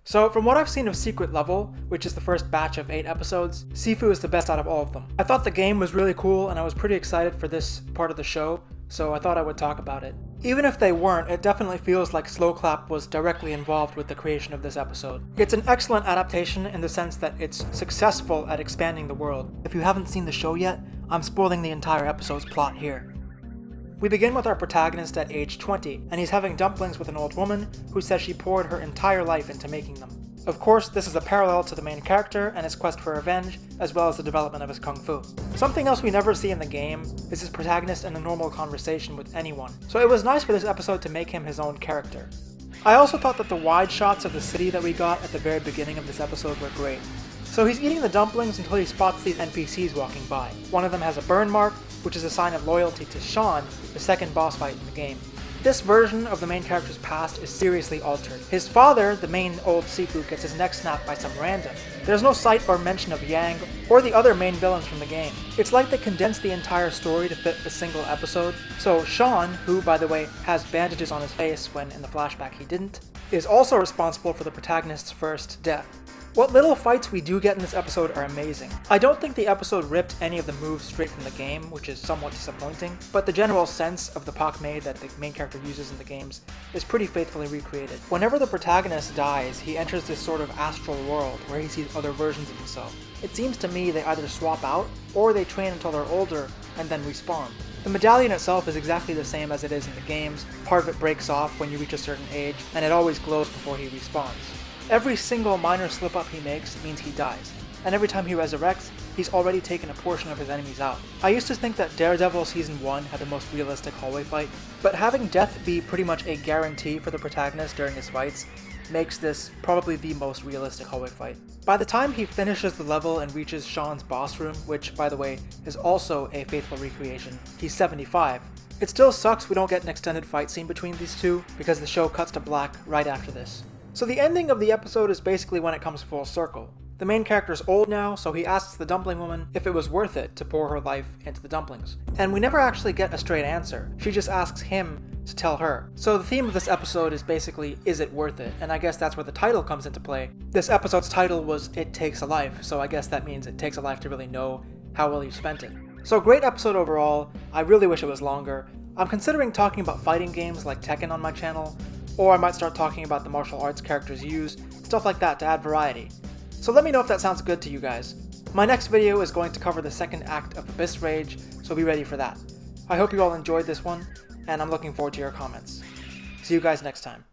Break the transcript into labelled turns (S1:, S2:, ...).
S1: So from what I've seen of Secret Level, which is the first batch of 8 episodes, Sifu is the best out of all of them. I thought the game was really cool and I was pretty excited for this part of the show, so I thought I would talk about it. Even if they weren't, it definitely feels like Slowclap was directly involved with the creation of this episode. It's an excellent adaptation in the sense that it's successful at expanding the world. If you haven't seen the show yet, I'm spoiling the entire episode's plot here. We begin with our protagonist at age 20, and he's having dumplings with an old woman who says she poured her entire life into making them. Of course, this is a parallel to the main character and his quest for revenge, as well as the development of his kung fu. Something else we never see in the game is his protagonist in a normal conversation with anyone, so it was nice for this episode to make him his own character. I also thought that the wide shots of the city that we got at the very beginning of this episode were great. So he's eating the dumplings until he spots these NPCs walking by. One of them has a burn mark, which is a sign of loyalty to Sean, the second boss fight in the game. This version of the main character's past is seriously altered. His father, the main old Sifu, gets his neck snapped by some random. There's no sight or mention of Yang or the other main villains from the game. It's like they condensed the entire story to fit a single episode. So Sean, who by the way has bandages on his face when in the flashback he didn't, is also responsible for the protagonist's first death. What little fights we do get in this episode are amazing. I don't think the episode ripped any of the moves straight from the game, which is somewhat disappointing, but the general sense of the Pak Mei that the main character uses in the games is pretty faithfully recreated. Whenever the protagonist dies, he enters this sort of astral world where he sees other versions of himself. It seems to me they either swap out, or they train until they're older and then respawn. The medallion itself is exactly the same as it is in the games. Part of it breaks off when you reach a certain age, and it always glows before he respawns. Every single minor slip-up he makes means he dies, and every time he resurrects, he's already taken a portion of his enemies out. I used to think that Daredevil Season 1 had the most realistic hallway fight, but having death be pretty much a guarantee for the protagonist during his fights makes this probably the most realistic hallway fight. By the time he finishes the level and reaches Sean's boss room, which by the way is also a faithful recreation, he's 75. It still sucks we don't get an extended fight scene between these two, because the show cuts to black right after this. So the ending of the episode is basically when it comes full circle. The main character's old now, so he asks the dumpling woman if it was worth it to pour her life into the dumplings. And we never actually get a straight answer. She just asks him to tell her. So the theme of this episode is basically, is it worth it? And I guess that's where the title comes into play. This episode's title was It Takes a Life, so I guess that means it takes a life to really know how well you spent it. So great episode overall. I really wish it was longer. I'm considering talking about fighting games like Tekken on my channel, or I might start talking about the martial arts characters used, stuff like that to add variety. So let me know if that sounds good to you guys. My next video is going to cover the second act of Abyss Rage, so be ready for that. I hope you all enjoyed this one, and I'm looking forward to your comments. See you guys next time.